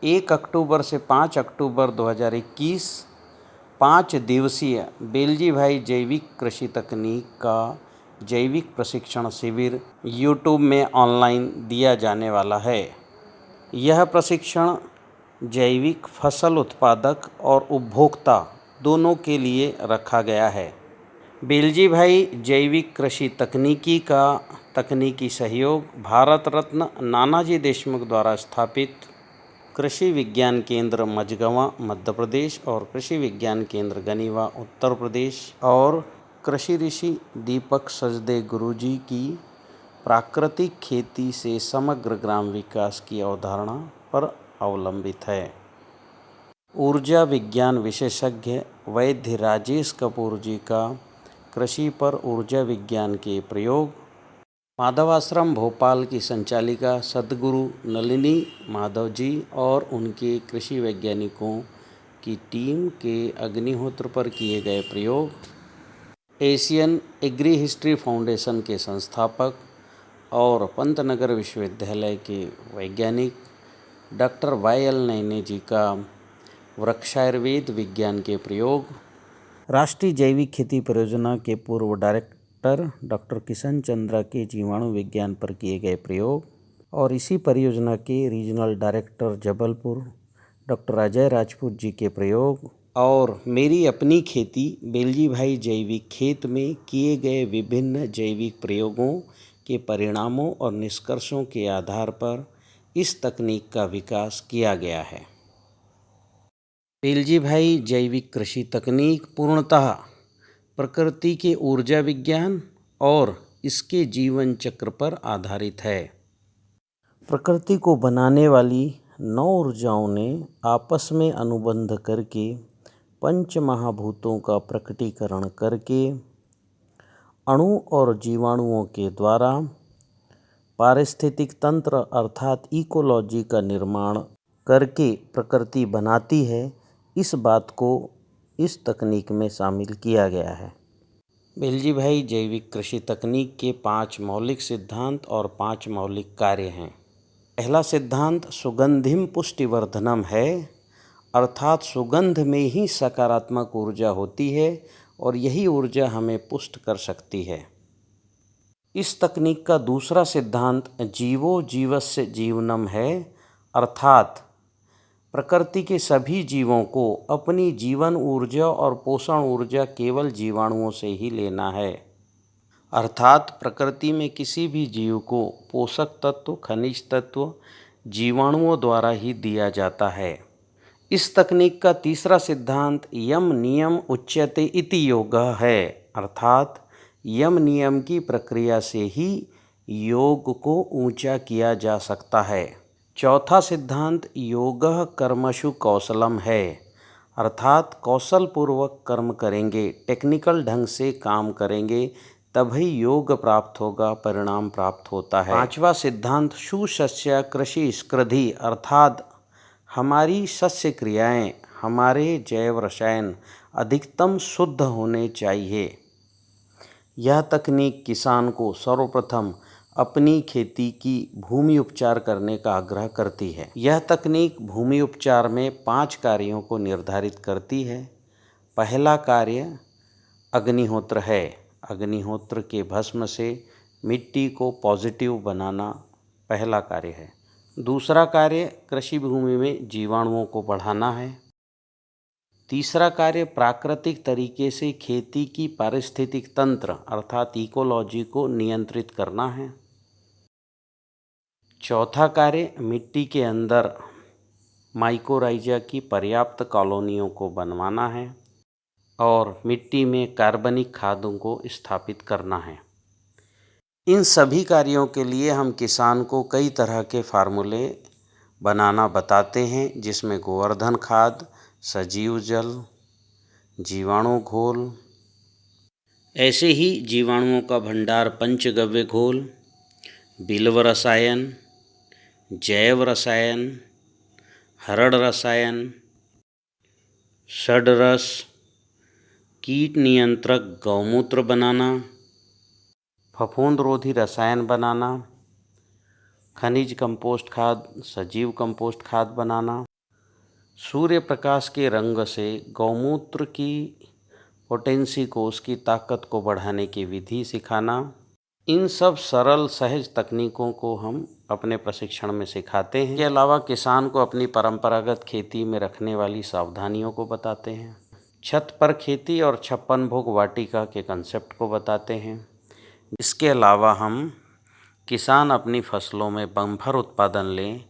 1 अक्टूबर से 5 अक्टूबर 2021 5 दिवसीय बेलजी भाई जैविक कृषि तकनीक का जैविक प्रशिक्षण शिविर यूट्यूब में ऑनलाइन दिया जाने वाला है। यह प्रशिक्षण जैविक फसल उत्पादक और उपभोक्ता दोनों के लिए रखा गया है। बेलजी भाई जैविक कृषि तकनीकी का तकनीकी सहयोग भारत रत्न नानाजी देशमुख द्वारा स्थापित कृषि विज्ञान केंद्र मझगवां मध्य प्रदेश और कृषि विज्ञान केंद्र गनीवा उत्तर प्रदेश और कृषि ऋषि दीपक सचदे गुरुजी की प्राकृतिक खेती से समग्र ग्राम विकास की अवधारणा पर अवलंबित है। ऊर्जा विज्ञान विशेषज्ञ वैद्य राजेश कपूर जी का कृषि पर ऊर्जा विज्ञान के प्रयोग, माधवाश्रम भोपाल की संचालिका सद्गुरु नलिनी माधव जी और उनके कृषि वैज्ञानिकों की टीम के अग्निहोत्र पर किए गए प्रयोग, एशियन एग्री हिस्ट्री फाउंडेशन के संस्थापक और पंतनगर विश्वविद्यालय के वैज्ञानिक डॉक्टर वाई.एल. नैने जी का वृक्षायुर्वेद विज्ञान के प्रयोग, राष्ट्रीय जैविक खेती परियोजना के पूर्व डायरेक्टर डॉक्टर किशन चंद्रा के जीवाणु विज्ञान पर किए गए प्रयोग और इसी परियोजना के regional director Jabalpur doctor Ajay Rajput ji के प्रयोग और मेरी अपनी खेती बेलजी भाई जैविक खेत में किए गए विभिन्न जैविक प्रयोगों के परिणामों और निष्कर्षों के आधार पर इस तकनीक का विकास किया गया है। बेलजी भाई जैविक कृषि तकनीक पूर्णतः प्रकृति के ऊर्जा विज्ञान और इसके जीवन चक्र पर आधारित है। प्रकृति को बनाने वाली 9 ऊर्जाओं ने आपस में अनुबंध करके पंच महाभूतों का प्रकटीकरण करके अणु और जीवाणुओं के द्वारा पारिस्थितिक तंत्र अर्थात इकोलॉजी का निर्माण करके प्रकृति बनाती है। इस बात को इस तकनीक में शामिल किया गया है। बेलजी भाई जैविक कृषि तकनीक के 5 मौलिक सिद्धांत और 5 मौलिक कार्य हैं। पहला सिद्धांत सुगंधिम पुष्टिवर्धनम है, अर्थात सुगंध में ही सकारात्मक ऊर्जा होती है और यही ऊर्जा हमें पुष्ट कर सकती है। इस तकनीक का दूसरा सिद्धांत जीवो जीवस्य जीवनम है, अर्थात प्रकृति के सभी जीवों को अपनी जीवन ऊर्जा और पोषण ऊर्जा केवल जीवाणुओं से ही लेना है। अर्थात प्रकृति में किसी भी जीव को पोषक तत्व, खनिज तत्व जीवाणुओं द्वारा ही दिया जाता है। इस तकनीक का तीसरा सिद्धांत यम नियम उच्यते इति योगः है, अर्थात यम नियम की प्रक्रिया से ही योग को ऊंचा किया जा सकता है। चौथा सिद्धांत योगः कर्मसु कौशलम है, अर्थात कौशल पूर्वक कर्म करेंगे, टेक्निकल ढंग से काम करेंगे तभी योग प्राप्त होगा, परिणाम प्राप्त होता है। पांचवा सिद्धांत सुशस्य कृषि स्कृधि, अर्थात हमारी सस्य क्रियाएं, हमारे जैव रसायन अधिकतम शुद्ध होने चाहिए। यह तकनीक किसान को सर्वप्रथम अपनी खेती की भूमि उपचार करने का आग्रह करती है। यह तकनीक भूमि उपचार में 5 कार्यों को निर्धारित करती है। पहला कार्य अग्निहोत्र है। अग्निहोत्र के भस्म से मिट्टी को पॉजिटिव बनाना पहला कार्य है। दूसरा कार्य कृषि भूमि में जीवाणुओं को बढ़ाना है। तीसरा कार्य प्राकृतिक तरीके से खेती की पारिस्थितिक तंत्र अर्थात इकोलॉजी को नियंत्रित करना है। चौथा कार्य मिट्टी के अंदर माइकोराइजा की पर्याप्त कॉलोनियों को बनवाना है और मिट्टी में कार्बनिक खादों को स्थापित करना है। इन सभी कार्यों के लिए हम किसान को कई तरह के फार्मूले बनाना बताते हैं, जिसमें गोवर्धन खाद, सजीव जल, जीवाणु घोल, ऐसे ही जीवाणुओं का भंडार पंचगव्य घोल, बिल्व रसायन, जैव रसायन, हरड़ रसायन, षडरस, कीट नियंत्रक गौमूत्र बनाना, फफूंद रोधी रसायन बनाना, खनिज कंपोस्ट खाद, सजीव कंपोस्ट खाद बनाना, सूर्य प्रकाश के रंग से गौमूत्र की पोटेंसी को, उसकी ताकत को बढ़ाने की विधि सिखाना। इन सब सरल सहज तकनीकों को हम अपने प्रशिक्षण में सिखाते हैं। इसके अलावा किसान को अपनी परंपरागत खेती में रखने वाली सावधानियों को बताते हैं। छत पर खेती और 56 भोग वाटिका के कंसेप्ट को बताते हैं। इसके अलावा हम किसान अपनी फसलों में बम्पर उत्पादन लें,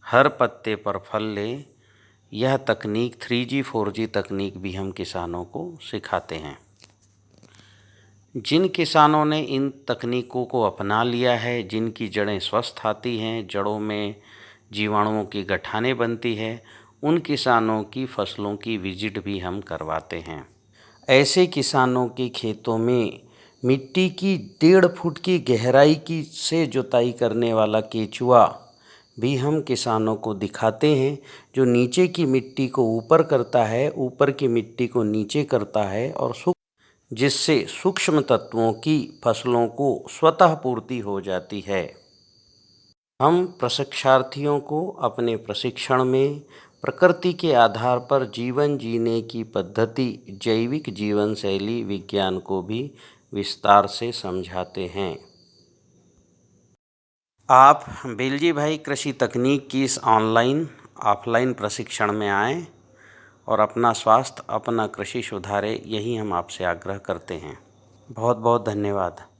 हर पत्ते पर फल लें, यह तकनीक 3G 4G तकनीक भी हम किसानों को सिखाते हैं। जिन किसानों ने इन तकनीकों को अपना लिया है, जिनकी जड़ें स्वस्थ आती हैं, जड़ों में जीवाणुओं की गठानें बनती है, उन किसानों की फसलों की विजिट भी हम करवाते हैं। ऐसे किसानों के खेतों में मिट्टी की 1.5 फुट की गहराई की से जुताई करने वाला केचुआ भी हम किसानों को दिखाते हैं, जो नीचे की मिट्टी को ऊपर करता है, ऊपर की मिट्टी को नीचे करता है, और जिससे सूक्ष्म तत्वों की फसलों को स्वतः पूर्ति हो जाती है। हम प्रशिक्षार्थियों को अपने प्रशिक्षण में प्रकृति के आधार पर जीवन जीने की पद्धति, जैविक जीवन शैली विज्ञान को भी विस्तार से समझाते हैं। आप बेलजी भाई कृषि तकनीक की इस ऑनलाइन ऑफलाइन प्रशिक्षण में आएँ और अपना स्वास्थ्य, अपना कृषि सुधारें, यही हम आपसे आग्रह करते हैं। बहुत बहुत धन्यवाद।